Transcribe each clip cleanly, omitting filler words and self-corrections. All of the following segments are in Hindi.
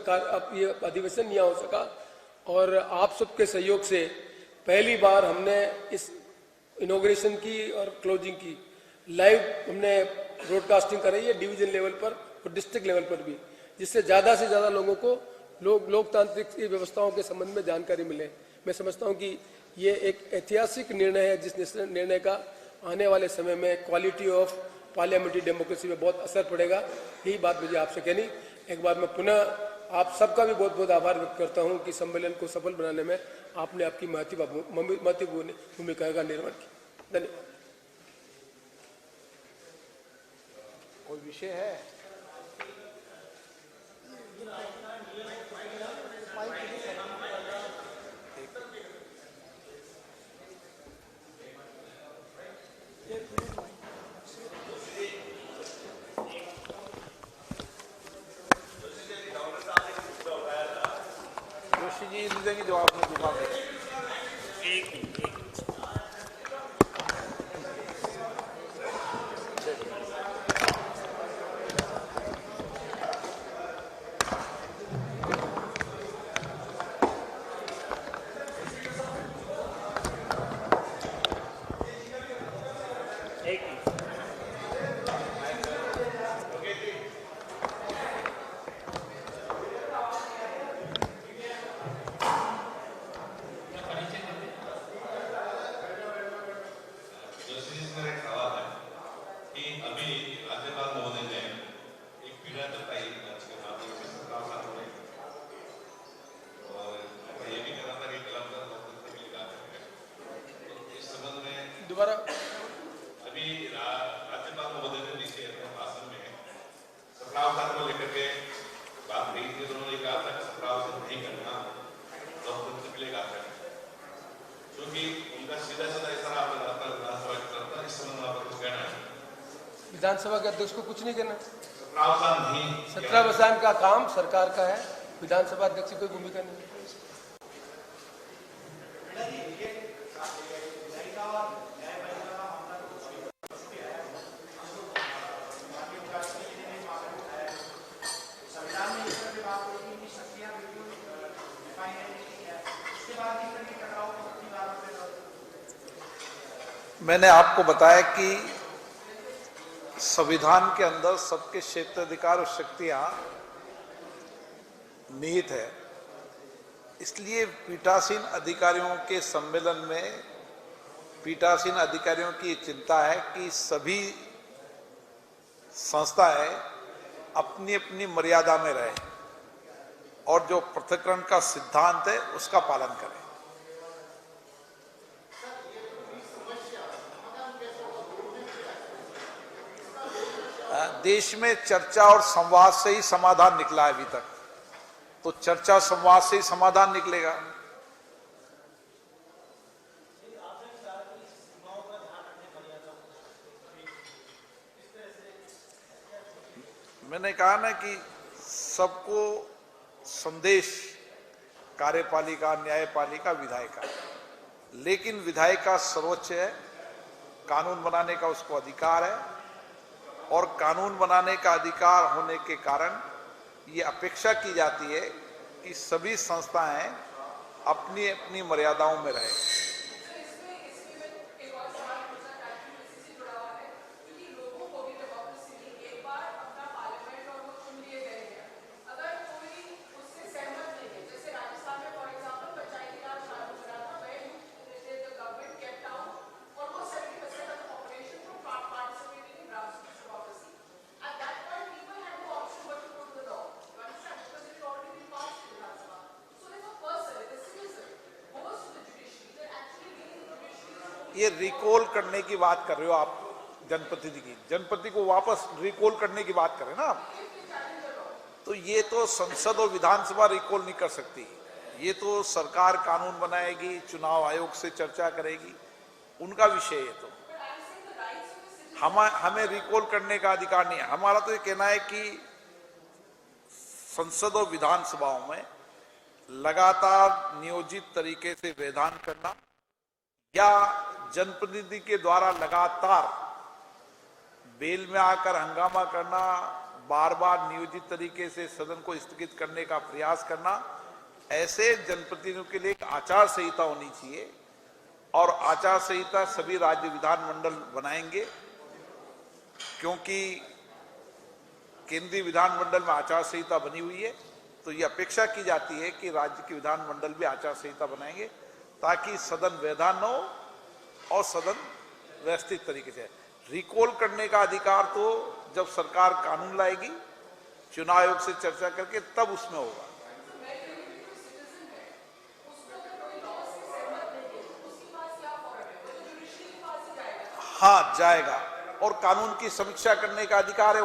अब ये अधिवेशन नहीं हो सका और आप सबके सहयोग से पहली बार हमने इस इनॉग्रेशन की और क्लोजिंग की लाइव हमने ब्रॉडकास्टिंग कराई है डिवीजन लेवल पर और डिस्ट्रिक्ट लेवल पर भी, जिससे ज़्यादा से ज़्यादा लोगों को लोकतांत्रिक व्यवस्थाओं के संबंध में जानकारी मिले। मैं समझता हूं कि ये एक ऐतिहासिक निर्णय है, जिस निर्णय का आने वाले समय में क्वालिटी ऑफ पार्लियामेंट्री डेमोक्रेसी में बहुत असर पड़ेगा। यही बात मुझे आपसे कहनी। एक बार मैं पुनः आप सबका भी बहुत बहुत आभार व्यक्त करता हूं कि सम्मेलन को सफल बनाने में आपने आपकी महत्वपूर्ण भूमिका का निर्वहन किया। धन्यवाद। कोई विषय है? जोशी जी देंगे जवाब में दूंगा। दोबारा अभी राज्यपाल महोदय ने नीचे अपने भाषण में सप्ताह को लेकर के बात कही थी। उन्होंने कहा था कि सप्ताह नहीं करना लोकतंत्र के लिए घातक है, क्योंकि उनका सीधा सीधा इशारा आपने विधानसभा की तरफ था। इस संबंध में आपको कुछ कहना है? विधानसभा के अध्यक्ष को कुछ नहीं कहना। सत्रावसान का काम सरकार का है, विधानसभा अध्यक्ष की कोई भूमिका नहीं। मैंने आपको बताया कि संविधान के अंदर सबके क्षेत्राधिकार और शक्तियां निहित है। इसलिए पीठासीन अधिकारियों के सम्मेलन में पीठासीन अधिकारियों की चिंता है कि सभी संस्थाएं अपनी अपनी मर्यादा में रहें और जो पृथक्करण का सिद्धांत है उसका पालन करें। देश में चर्चा और संवाद से ही समाधान निकला है अभी तक, तो चर्चा संवाद से ही समाधान निकलेगा। मैंने कहा ना कि सबको संदेश कार्यपालिका, न्यायपालिका, विधायिका, लेकिन विधायिका सर्वोच्च है, कानून बनाने का उसको अधिकार है और कानून बनाने का अधिकार होने के कारण ये अपेक्षा की जाती है कि सभी संस्थाएं अपनी अपनी मर्यादाओं में रहें। ये रिकॉल करने की बात कर रहे हो आप, जनप्रतिनिधि की, जनप्रतिनिधि को वापस रिकॉल करने की बात कर रहे हैं ना आप। तो ये तो संसद और विधानसभा रिकॉल नहीं कर सकती, ये तो सरकार कानून बनाएगी, चुनाव आयोग से चर्चा करेगी, उनका विषय है। तो हमें रिकॉल करने का अधिकार नहीं है। हमारा तो ये कहना है कि संसद और विधानसभाओं में लगातार नियोजित तरीके से विधान करना या जनप्रतिनिधि के द्वारा लगातार बेल में आकर हंगामा करना, बार बार नियोजित तरीके से सदन को स्थगित करने का प्रयास करना, ऐसे जनप्रतिनिधियों के लिए एक आचार संहिता होनी चाहिए और आचार संहिता सभी राज्य विधानमंडल बनाएंगे, क्योंकि केंद्रीय विधानमंडल में आचार संहिता बनी हुई है। तो ये अपेक्षा की जाती है कि राज्य के विधानमंडल भी आचार संहिता बनाएंगे ताकि सदन व्यवधान न हो और सदन व्यवस्थित तरीके से। रिकॉल करने का अधिकार तो जब सरकार कानून लाएगी, चुनाव आयोग से चर्चा करके, तब उसमें होगा। हाँ, जाएगा। और कानून की समीक्षा करने का अधिकार है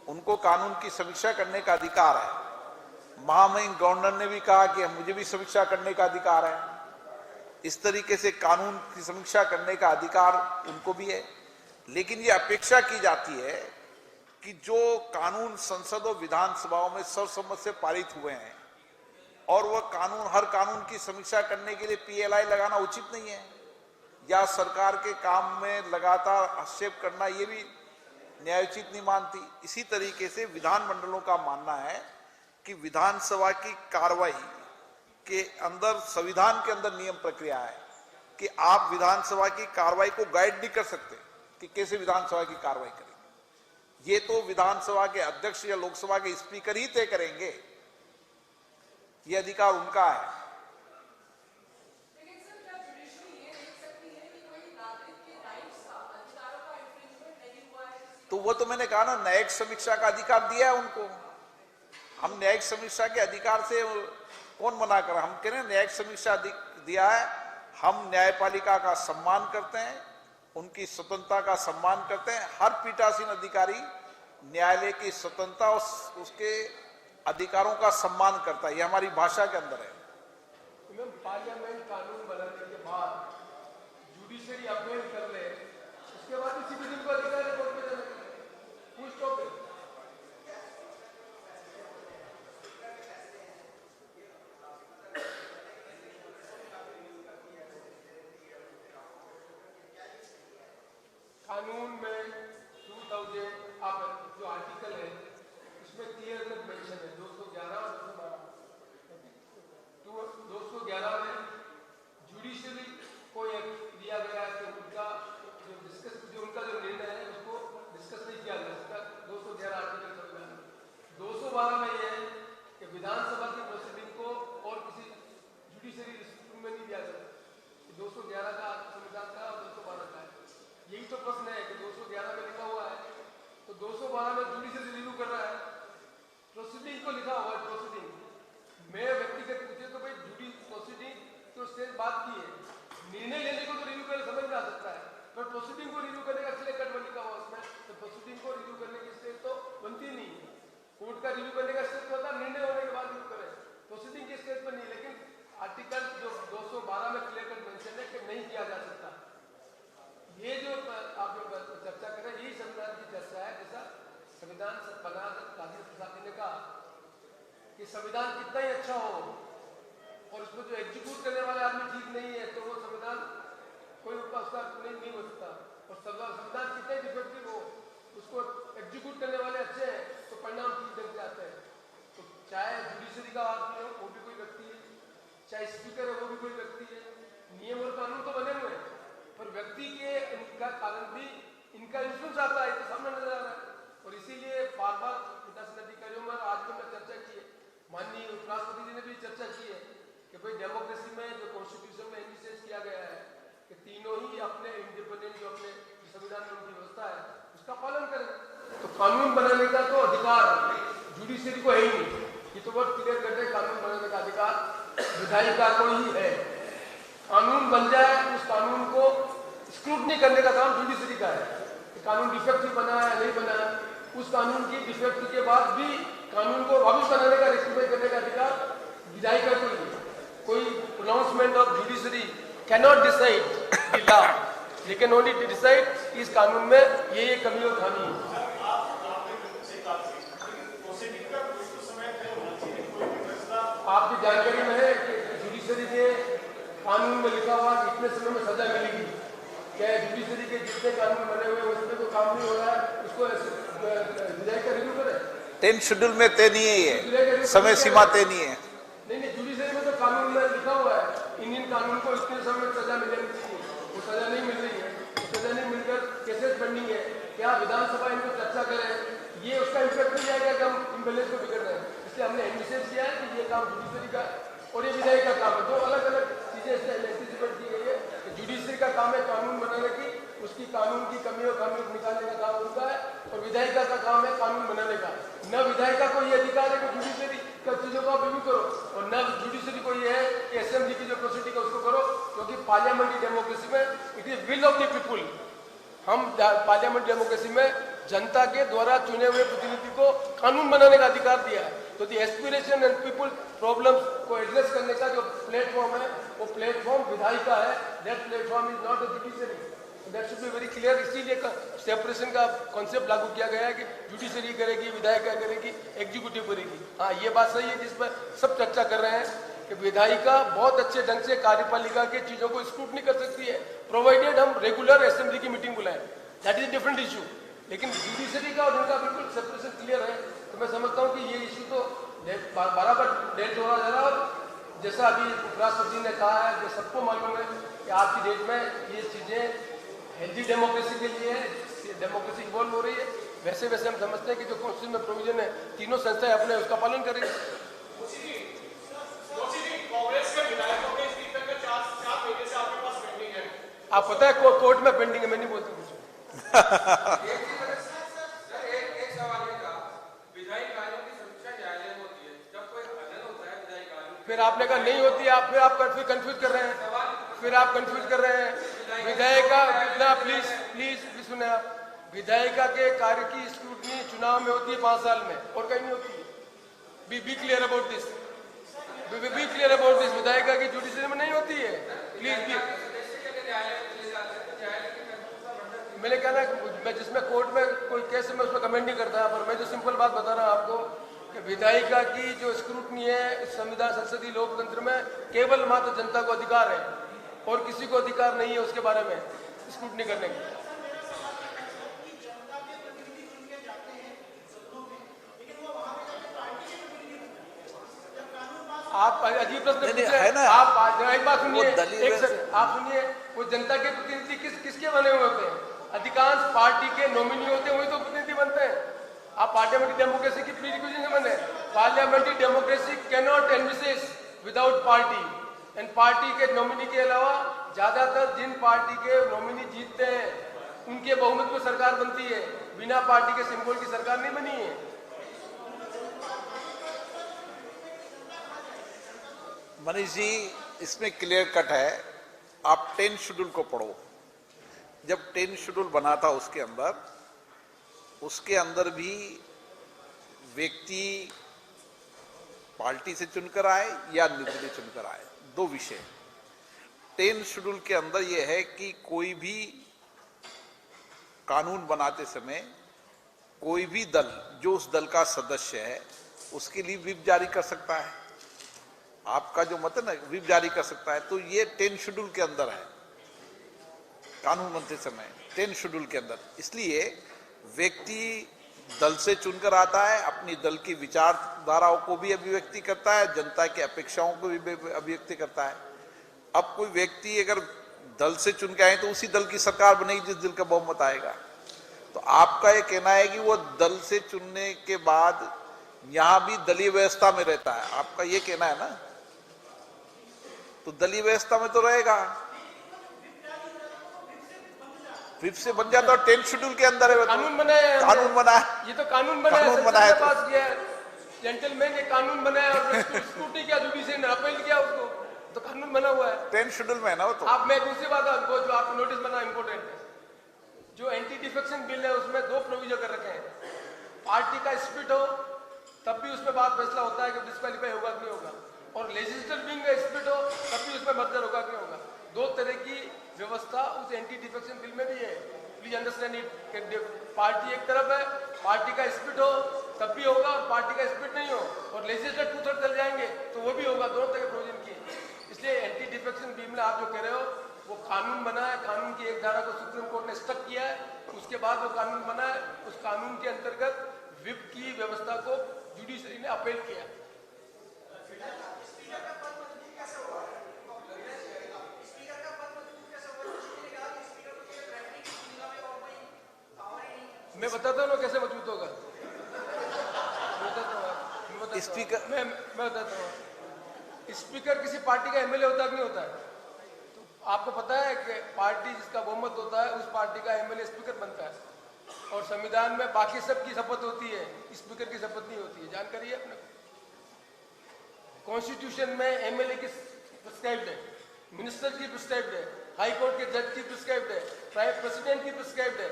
उनको कानून की समीक्षा करने का अधिकार है। महामहिम गवर्नर ने भी कहा कि मुझे भी समीक्षा करने का अधिकार है। इस तरीके से कानून की समीक्षा करने का अधिकार उनको भी है, लेकिन ये अपेक्षा की जाती है कि जो कानून संसद और विधानसभाओं में सर्वसम्मति से पारित हुए हैं और वह कानून, हर कानून की समीक्षा करने के लिए पीएलआई लगाना उचित नहीं है, या सरकार के काम में लगातार हस्तक्षेप करना ये भी न्यायोचित नहीं मानती। इसी तरीके से विधानमंडलों का मानना है कि विधानसभा की कार्रवाई के अंदर, संविधान के अंदर नियम प्रक्रिया है कि आप विधानसभा की कार्रवाई को गाइड नहीं कर सकते कि कैसे विधानसभा की कार्रवाई करेंगे। ये तो विधानसभा के अध्यक्ष या लोकसभा के स्पीकर ही तय करेंगे, ये अधिकार उनका है। तो वो तो मैंने कहा ना, न्यायिक समीक्षा का अधिकार दिया है उनको। हम न्यायिक समीक्षा के अधिकार से कौन मना कर, हम कह रहे हैं न्यायिक समीक्षा दिया है। हम न्यायपालिका का सम्मान करते हैं, उनकी स्वतंत्रता का सम्मान करते हैं। हर पीठासीन अधिकारी न्यायालय की स्वतंत्रता और उसके अधिकारों का सम्मान करता है, ये हमारी भाषा के अंदर है। पार्लियामेंट कानून बनाने के बाद जुडिशरी अपील कर ले, उसके बाद किसी भी दिन को अधिकार है कोर्ट में जाने का, फुल स्टॉप है। कानून में 2000 आप जो आर्टिकल है उसमें क्लियर कट मेंशन है 211 और 211 में जुडिशरी को एक दिया गया है कि उनका जो निर्णय है उसको डिस्कस नहीं किया जा सकता। 211 आर्टिकल संविधान में 212 में यह है कि विधानसभा की प्रोसीडिंग को और किसी जुडिशरी रूम में नहीं दिया जाता। 211 का संविधान का और 212 का है। यही तो प्रश्न है कि 211 में लिखा हुआ है तो 212 में जुडिशरी रिव्यू कर रहा है, प्रोसीडिंग को लिखा हुआ है प्रोसीडिंग। मैं व्यक्तिगत पूछे तो भाई जुडी प्रोसीडिंग तो स्टेज बात की है, निर्णय लेने को तो रिव्यू करने समझ में आ सकता है, पर प्रोसीडिंग को रिव्यू करने का क्लियर कट लिखा हुआ उसमें, तो प्रोसीडिंग को रिव्यू करने की स्टेज तो बनती नहीं है। कोर्ट का रिव्यू करने का स्टेज होता है निर्णय होने के बाद रिव्यू करे, प्रोसीडिंग के स्टेज पर नहीं। लेकिन आर्टिकल जो 212 में क्लियर कट मेंशन है कि नहीं किया जा सकता। ये जो आप जो चर्चा कर रहे हैं यही संविधान की चर्चा है। जैसा संविधान बना राजेंद्र प्रसाद ने कहा कि संविधान कितना ही अच्छा हो और उसको जो एग्जीक्यूट करने वाले आदमी ठीक नहीं है तो वो संविधान कोई उसका नहीं हो सकता। और संविधान कितने डिफेक्टिव हो, उसको एग्जीक्यूट करने वाले अच्छे हैं तो परिणाम ठीक ढंग से आते हैं। तो चाहे जुडिशरी का आदमी हो वो भी कोई व्यक्ति है, चाहे स्पीकर है वो भी कोई व्यक्ति है। नियम और कानून तो बने हुए हैं पर व्यक्ति के इनका कारण भी इनका इन्फ्लुएंस आता है, तो सामने नजर आ रहा है। और इसीलिए बार बार पीठासीन अधिकारियों में आज में चर्चा की है, माननीय उपराष्ट्रपति जी ने भी चर्चा की है कि भाई डेमोक्रेसी में जो कॉन्स्टिट्यूशन में एनविशेष किया गया है कि तीनों ही अपने इंडिपेंडेंट जो अपने संविधान में उनकी व्यवस्था है उसका पालन करें। तो कानून बनाने का तो अधिकार जुडिशरी को है ही नहीं, ये तो बहुत क्लियर कट है। कानून बनाने का अधिकार विधायिका को ही है। कानून बन जाए उस कानून को स्क्रूटनी करने का काम जुडिशरी का है कि कानून डिफेक्टिव बना है नहीं बना है। उस कानून की डिफेक्ट के बाद भी कानून को वापस बनाने का रेक्टिफाई करने का अधिकार विधायिका को ही है। कोई pronouncement of judiciary cannot decide the law, लेकिन ओनली डिसाइड इस कानून में ये कमी और खामी है। आपकी जानकारी में है कि जुडिशरी के कानून में लिखा हुआ कि इतने समय में सजा मिलेगी। क्या जुडिशरी के जितने कानून बने हुए हैं उसमें तो काम नहीं हो रहा है, उसको विधायक का रिव्यू करें। 10 शेड्यूल में तय नहीं है, ये समय सीमा तय नहीं है। नहीं, जुडिशरी में तो कानून में लिखा हुआ है, इंडियन कानून को इतने समय सजा मिलनी चाहिए, वो सजा नहीं मिल रही है, वो सजा नहीं मिलकर केसेस पेंडिंग है। क्या विधानसभा इनको चर्चा करे, ये उसका इम्पैक्ट नहीं जाएगा कि हम इम्बेलेंस को बिगड़ रहे हैं। इसलिए हमने एडमिशन किया है कि ये काम जुडिशरी का और ये विधायक का काम है, दो अलग अलग चीजें एंटिसिपेट की गई है। जुडिशरी का काम है कानून बनाने की, उसकी कानून की कमी और खामी निकालने का काम उनका है, और विधायिका का काम है कानून बनाने का। न विधायिका को ये अधिकार है कि जुडिशरी का चीजों को आप रिव्यू करो, और न जुडिशरी को ये है कि असेंबली की जो प्रोसीडिंग है उसको करो, क्योंकि पार्लियामेंट्री डेमोक्रेसी में it is will of the people. हम पार्लियामेंट डेमोक्रेसी में जनता के द्वारा चुने हुए प्रतिनिधि को कानून बनाने का अधिकार दिया है। तो दी एस्पिरेशन एंड पीपुल प्रॉब्लम्स को एड्रेस करने का जो प्लेटफॉर्म है वो प्लेटफॉर्म विधायिका है। That platform is not the judiciary, that should be very clear. इसीलिए सेपरेशन का कॉन्सेप्ट लागू किया गया है कि जुडिशरी करेगी, विधायिका करेगी, एग्जीक्यूटिव करेगी। हाँ, ये बात सही है जिस पर सब चर्चा कर रहे हैं कि विधायिका बहुत अच्छे ढंग से कार्यपालिका के चीजों को स्क्रूटनी कर सकती है, प्रोवाइडेड हम रेगुलर असेंबली की मीटिंग बुलाएं। That is different issue. लेकिन जुडिशरी का और उनका बिल्कुल सेपरेशन क्लियर है। तो मैं समझता हूँ कि ये इशू तो बराबर डेट हो जा रहा है। और जैसा अभी उपराष्ट्रपति ने कहा है, जो सबको मालूम है कि आज की डेट में ये चीजें हेल्दी डेमोक्रेसी के लिए है, डेमोक्रेसी इवॉल्व हो रही है। वैसे वैसे हम समझते हैं कि जो कॉन्स्टिट्यूशन में प्रोविजन है, तीनों संस्थाएं अपने उसका पालन करेंगे। आप पता है कोर्ट में पेंडिंग है, मैं नहीं बोलता कुछ। एक सवाल ये था, विधायी कार्यों की समीक्षा न्यायालय में होती है, जब कोई अनशन होता है विधायी कार्यों, फिर आपने कहा नहीं होती, आप फिर आप कंफ्यूज कर रहे हैं, फिर आप कंफ्यूज कर रहे हैं। विधायिका कितना, प्लीज प्लीज सुने आप, विधायिका के कार्य की स्क्रूटनी चुनाव में होती है 5 साल में, और कहीं नहीं होती है। Be clear about this, be clear about this. विधायिका की जुडिशरी में नहीं होती है, प्लीज बी। मैंने कहा ना, मैं जिसमें कोर्ट में कोई केस है मैं उसमें कमेंट नहीं करता, पर मैं जो सिंपल बात बता रहा हूं आपको कि विधायिका की जो स्क्रूटनी है संविधान संसदीय लोकतंत्र में केवल मात्र जनता को अधिकार है, और किसी को अधिकार नहीं है उसके बारे में स्क्रूटनी करने की। आप अजीब प्रश्न पूछे है ना, आप एक बात सुनिए, आप सुनिए, वो जनता के प्रतिनिधि किसके बने हुए होते हैं? अधिकांश पार्टी के नॉमिनी होते हैं, वही तो प्रतिनिधि बनते हैं। आप पार्लियामेंट्री डेमोक्रेसी की प्रीरिक्विजिशन से बने। Parliamentary democracy can not envisages without party, and party के नॉमिनी के अलावा ज्यादातर जिन पार्टी के नॉमिनी जीतते हैं उनके बहुमत में सरकार बनती है, बिना पार्टी के सिंबल की सरकार नहीं बनी है। मनीष जी, इसमें क्लियर कट है। आप 10 शेड्यूल को पढ़ो। जब 10 शेड्यूल बना था उसके अंदर भी व्यक्ति पार्टी से चुनकर आए या निर्दलीय चुनकर आए, 2 विषय। 10 शेड्यूल के अंदर यह है कि कोई भी कानून बनाते समय कोई भी दल जो उस दल का सदस्य है उसके लिए व्हिप जारी कर सकता है। आपका जो मत है ना, व्हिप जारी कर सकता है। तो ये 10 शेड्यूल के अंदर है, कानून बनते समय 10 शेड्यूल के अंदर। इसलिए व्यक्ति दल से चुनकर आता है, अपनी दल की विचारधाराओं को भी अभिव्यक्ति करता है, जनता की अपेक्षाओं को भी अभिव्यक्ति करता है। अब कोई व्यक्ति अगर दल से चुन के आए तो उसी दल की सरकार बनेगी जिस दल का बहुमत आएगा। तो आपका ये कहना है कि वो दल से चुनने के बाद यहां भी दलीय व्यवस्था में रहता है, आपका ये कहना है ना? तो दलीय व्यवस्था में तो रहेगा, व्हिप से बन जाता है। 10 शेड्यूल के अंदर है, कानून बनाया, कानून बनाया, ये तो कानून बनाया, कानून बनाया तो पास किया जेंटलमैन, ये कानून बनाया और स्कूटी किया, जुडिशरी ने अपील किया उसको, तो कानून बना हुआ है। 10 शेड्यूल में है ना वो। तो आप, मैं दूसरी बात आपको जो आपको नोटिस बना इंपॉर्टेंट है, जो एंटी डिफेक्शन बिल है उसमें 2 प्रोविजन कर रखे हैं। पार्टी का स्प्लिट हो तब भी उसमें बात फैसला होता है कि डिस्क्वालीफाई होगा कि नहीं होगा, और लेजिस्लेटिव विंग का स्प्लिट हो तब भी उसमें मर्जर होगा कि नहीं होगा। 2 तरह की व्यवस्था उस एंटी डिफेक्शन बिल में भी है। Please understand it. पार्टी एक तरफ है, पार्टी का स्प्लिट हो तब भी होगा, और पार्टी का स्प्लिट नहीं हो और लेजिस्लेटिव 2/3 चल जाएंगे तो वो भी होगा। 2 तरह के प्रोविजन किए। इसलिए एंटी डिफेक्शन बिल में आप जो कह रहे हो वो कानून बना है, कानून की एक धारा को सुप्रीम कोर्ट ने स्टक किया है, उसके बाद वो कानून बना है, उस कानून के अंतर्गत विप की व्यवस्था को जुडिशरी ने अपील किया। मैं बताता हूँ ना कैसे मजबूत होगा। स्पीकर मैं बताता हूँ, स्पीकर किसी पार्टी का एमएलए होता है कि नहीं होता है? तो आपको पता है कि पार्टी जिसका बहुमत होता है उस पार्टी का एमएलए स्पीकर बनता है, और संविधान में बाकी सब की शपथ होती है, स्पीकर की शपथ नहीं होती है। जानकारी है अपने को? कॉन्स्टिट्यूशन में एमएलए की प्रिस्क्राइब्ड है, मिनिस्टर की प्रिस्क्राइब्ड है, हाई कोर्ट के जज की प्रिस्क्राइब्ड है, प्राइम प्रेसिडेंट की प्रिस्क्राइब्ड है,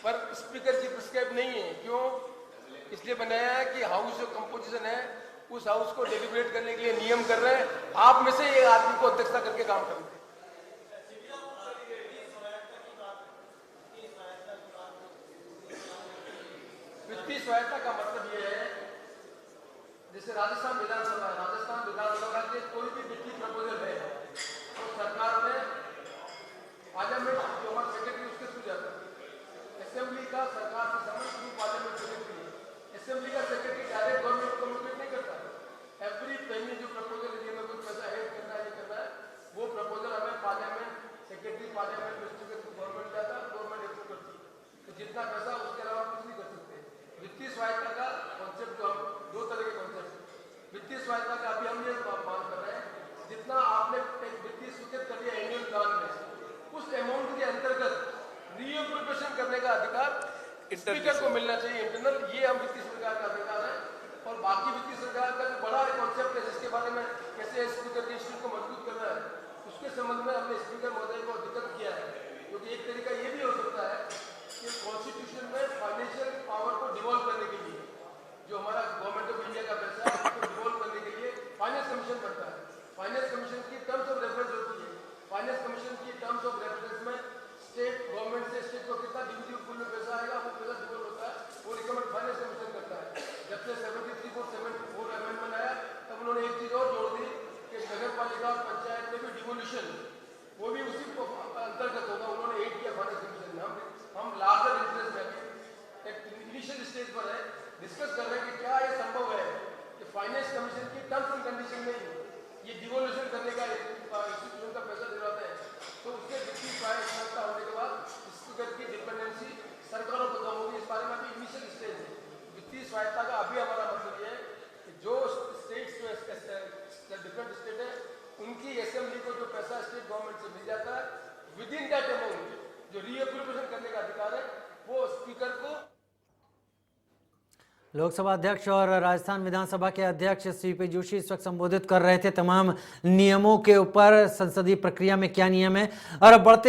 पर स्पीकर की प्रिस्क्राइब नहीं है। क्यों? इसलिए बनाया है कि हाउस जो कंपोजिशन है उस हाउस को डेलिब्रेट करने के लिए नियम कर रहे हैं, आप में से एक आदमी को अध्यक्षता करके काम कर रहे हैं। वित्तीय सहायता का मतलब यह है, जैसे राजस्थान विधानसभा के कोई भी वित्तीय प्रपोजल है तो सरकार में पार्लियामेंट जो हमारा सेक्रेटरी उसके थ्रू जाता है, असेंबली का सरकार से समझ थ्रू पार्लियामेंट सेक्रेटरी है, असेंबली का सेक्रेटरी डायरेक्ट गवर्नमेंट को कम्युनिकेट नहीं करता। एवरी पेनी जो प्रपोजल है, में कुछ पैसा ऐड करना है, ये करना है, वो प्रपोजल हमें पार्लियामेंट सेक्रेटरी पार्लियामेंट मिनिस्टर के थ्रू गवर्नमेंट जाता है, गवर्नमेंट अप्रूव करती है। तो जितना पैसा उसके अलावा कुछ नहीं कर सकते। वित्तीय सहायता का कॉन्सेप्ट जो हम दो तरह के कॉन्सेप्ट, वित्तीय सहायता का अभी हम ये मांग कर रहे हैं, जितना आपने वित्तीय स्वीकृत कर दिया एनुअल प्लान में, उस अमाउंट के अंतर्गत रीअप्रोप्रिएशन करने का अधिकार स्पीकर को मिलना चाहिए इंटरनल। ये हम वित्तीय सरकार का अधिकार है। और बाकी वित्तीय सरकार का जो बड़ा कॉन्सेप्ट है जिसके बारे में कैसे स्पीकर के इंस्टीट्यूट को मजबूत करना है, उसके संबंध में हमने स्पीकर महोदय को अवगत किया है। क्योंकि एक तरीका ये भी हो सकता है कि कॉन्स्टिट्यूशन में फाइनेंशियल पावर को डिवॉल्व करने के लिए जो हमारा गवर्नमेंट ऑफ इंडिया का पैसा है उसको डिवॉल्व करने के लिए फाइनेंस कमीशन बनता है। फाइनेंस कमीशन की टर्म्स ऑफ रेफरेंस होती है। फाइनेंस कमीशन की टर्म्स ऑफ रेफरेंस में स्टेट गवर्नमेंट से स्टेट को कितना डिविजिबल पूल में पैसा आएगा वो पैसा डिवॉल्व होता है, वो रिकमेंड फाइनेंस कमीशन करता है। जब से 73-74 अमेंडमेंट आया तब उन्होंने एक चीज और जोड़ दी कि नगर पालिका और पंचायत में भी डिवोल्यूशन वो भी उसी अंतर्गत होगा। उन्होंने एड किया फाइनेंस कमीशन में। हम लार्जर इंटरेस्ट में एक इनिशियल स्टेज पर है, डिस्कस कर रहे हैं कि क्या ये संभव है कि फाइनेंस कमीशन की टर्म्स एंड कंडीशन में ये डिवोल्यूशन करने का इंस्टीट्यूशन का पैसा दिलवाते हैं, तो उससे वित्तीय सहायता होने के बाद स्पीकर की डिपेंडेंसी सरकारों को कम होगी। इस बारे में अभी इनिशियल स्टेज है। वित्तीय सहायता का अभी हमारा मतलब ये है कि जो स्टेट्स जो डिफरेंट स्टेट है उनकी असेंबली को जो पैसा स्टेट गवर्नमेंट से मिल जाता है विद इन दैट अमाउंट जो रीअप्रोप्रिएशन करने का अधिकार है वो स्पीकर को। लोकसभा अध्यक्ष और राजस्थान विधानसभा के अध्यक्ष सीपी जोशी इस वक्त संबोधित कर रहे थे तमाम नियमों के ऊपर, संसदीय प्रक्रिया में क्या नियम है और बढ़ते